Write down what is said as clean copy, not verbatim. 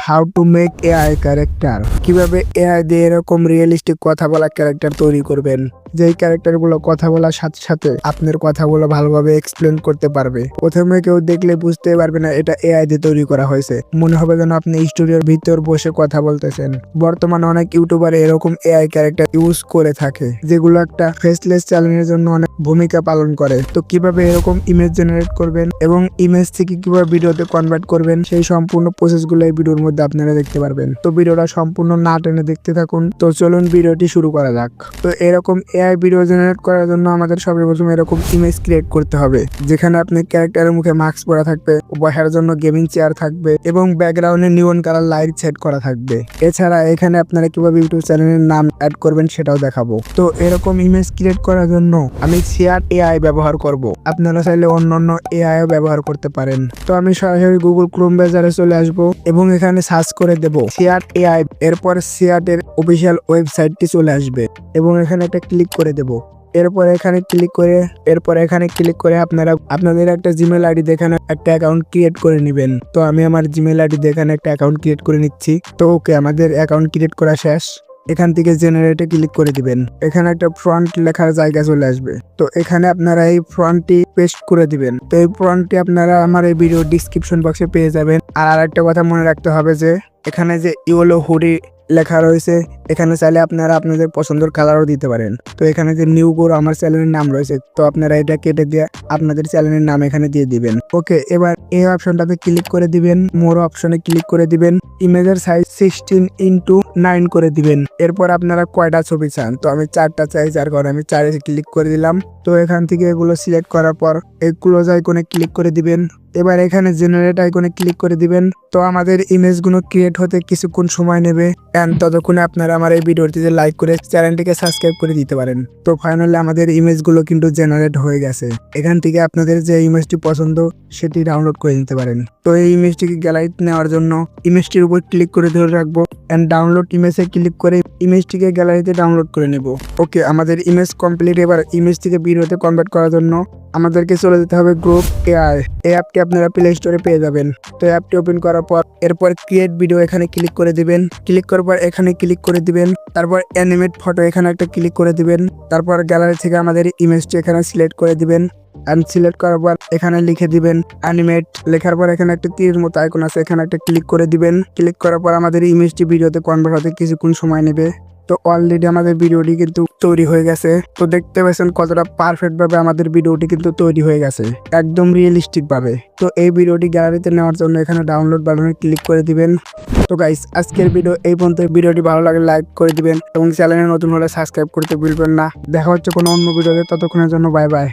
How to make AI character, কিভাবে AI দিয়ে এরকম রিয়েলিস্টিক কথা বলা ক্যারেক্টার তৈরি করবেন, যেই ক্যারেক্টারগুলো কথা বলার সাথে সাথে আপনার কথাগুলো ভালোভাবে এক্সপ্লেন করতে পারবে। প্রথমে কেউ দেখলে বুঝতে পারবে না এটা এআই দিয়ে তৈরি করা হয়েছে, মনে হবে যেন আপনি স্টুডিওর ভিতর বসে কথা বলতেছেন। বর্তমানে অনেক ইউটিউবার এরকম এআই ক্যারেক্টার ইউজ করে থাকে, যেগুলো একটা ফেসলেস চ্যানেলের জন্য অনেক ভূমিকা পালন করে। তো কিভাবে এরকম ইমেজ জেনারেট করবেন এবং ইমেজ থেকে কিভাবে ভিডিওতে কনভার্ট করবেন, সেই সম্পূর্ণ প্রসেসগুলো এই ভিডিওর মধ্যে আপনারা দেখতে পারবেন। তো ভিডিওটা সম্পূর্ণ না টেনে দেখতে থাকুন। তো চলুন ভিডিওটি শুরু করা যাক। তো এরকম এআই ভিডিও জেনারেট করার জন্য আমাদের সর্বপ্রথম এরকম ইমেজ ক্রিয়েট করতে হবে, যেখানে আপনি ক্যারেক্টারের মুখে মাস্ক পরা থাকবে, বসার জন্য গেমিং চেয়ার থাকবে এবং ব্যাকগ্রাউন্ডে নিয়ন কালার লাইট সেট করা থাকবে। এছাড়া এখানে আপনারা কিভাবে ইউটিউব চ্যানেলের নাম অ্যাড করবেন সেটাও দেখাবো। তো এরকম ইমেজ ক্রিয়েট করার জন্য আমি শেয়ার এআই ব্যবহার করব। আপনারা চাইলে অন্যান্য এআইও ব্যবহার করতে পারেন। তো আমি সরাসরি গুগল ক্রোম ব্রাউজারে চলে আসব এবং এখানে সার্চ করে দেব শেয়ার এআই। এরপর শেয়ার এর অফিসিয়াল ওয়েবসাইটটি চলে আসবে এবং এখানে একটা ক্লিক করে দেব। এরপর এখানে ক্লিক করে আপনারা আপনাদের একটা জিমেল আইডি দেখানে একটা অ্যাকাউন্ট ক্রিয়েট করে নেবেন। তো আমি আমার জিমেল আইডি দেখানে একটা অ্যাকাউন্ট ক্রিয়েট করে নিচ্ছি। তো ওকে, আমাদের অ্যাকাউন্ট ক্রিয়েট করা শেষ। এখান থেকে জেনারেটে ক্লিক করে দিবেন। এখানে একটা ফ্রন্ট লেখার জায়গা চলে আসবে। তো এখানে আপনারা এই ফ্রন্টটি পেস্ট করে দিবেন। তো এই ফ্রন্টটি আপনারা আমার এই ভিডিও ডিসক্রিপশন বক্সে পেয়ে যাবেন। আর একটা কথা মনে রাখতে হবে যে এখানে যে ইয়েলো হুডি লেখা রয়েছে, এখানে চাইলে আপনারা আপনাদের পছন্দের কালারও দিতে পারেন। তো এখানে যে নিউ গোর আমার চ্যানেলের নাম রয়েছে, তো আপনারা এটা কেটে দিয়ে আপনাদের চ্যানেলের নাম এখানে দিয়ে দিবেন। ওকে, এবার এই অপশনটাতে ক্লিক করে দিবেন, মোর অপশনে ক্লিক করে দিবেন, ইমেজের সাইজ 16:9 করে দিবেন। এরপর আপনারা কয়টা ছবি চান, তো আমি 4টা চাই, যার কারণে আমি 4-এ ক্লিক করে দিলাম। তো এখান থেকে এগুলো সিলেক্ট করার পর এই ক্লোজ আইকনে ক্লিক করে দিবেন। এবার এখানে জেনারেট আইকনে ক্লিক করে দিবেন। তো আমাদের ইমেজগুলো ক্রিয়েট হতে কিছুক্ষণ সময় নেবে, এন্ড ততক্ষণে আপনারা আমার এই ভিডিওটিতে লাইক করে চ্যানেলটিকে সাবস্ক্রাইব করে দিতে পারেন। তো ফাইনালি আমাদের ইমেজগুলো কিন্তু জেনারেট হয়ে গেছে। এখান থেকে আপনাদের যে ইমেজটি পছন্দ সেটি ডাউনলোড করে নিতে পারেন। তো এই ইমেজটিকে গ্যালারিতে নেওয়ার জন্য ইমেজটির উপর ক্লিক করে ধরে রাখবো এন্ড ডাউনলোড ইমেজে ক্লিক করে ইমেজটিকে গ্যালারিতে ডাউনলোড করে নেব। ওকে, আমাদের ইমেজ কমপ্লিট। এবার ইমেজটিকে ভিডিওতে কনভার্ট করার জন্য আমাদেরকে চলে যেতে হবে গ্রুপ এআই। এই অ্যাপটি আপনারা প্লে স্টোরে পেয়ে যাবেন। তো অ্যাপটি ওপেন করার পর এরপর ক্রিয়েট ভিডিও এখানে ক্লিক করে দিবেন। ক্লিক করার পর এখানে ক্লিক করে দিবেন। তারপর অ্যানিমেট ফটো এখানে একটা ক্লিক করে দিবেন। তারপর গ্যালারি থেকে আমাদের ইমেজটি এখানে সিলেক্ট করে দিবেন। এন্ড সিলেক্ট করার পর এখানে লিখে দিবেন অ্যানিমেট। লেখার পর এখানে একটা তীরের মতো আইকন আছে, এখানে একটা ক্লিক করে দিবেন। ক্লিক করার পর আমাদের ইমেজটি ভিডিওতে কনভার্ট হতে কিছুক্ষণ সময় নেবে। তো অলরেডি আমাদের ভিডিওটি কিন্তু তৈরি হয়ে গেছে। তো দেখতে পাচ্ছেন কতটা পারফেক্ট ভাবে আমাদের ভিডিওটি কিন্তু তৈরি হয়ে গেছে, একদম রিয়েলিস্টিক ভাবে। তো এই ভিডিওটি গ্যালারিতে নেওয়ার জন্য এখানে ডাউনলোড বাটনে ক্লিক করে দিবেন। তো গাইস, আজকের ভিডিও এই পর্যন্ত। ভিডিওটি ভালো লাগলে লাইক করে দিবেন এবং চ্যানেলে নতুন হলে সাবস্ক্রাইব করতে ভুলবেন না। দেখা হচ্ছে কোনো অন্য ভিডিওতে, ততক্ষণের জন্য বাই বাই।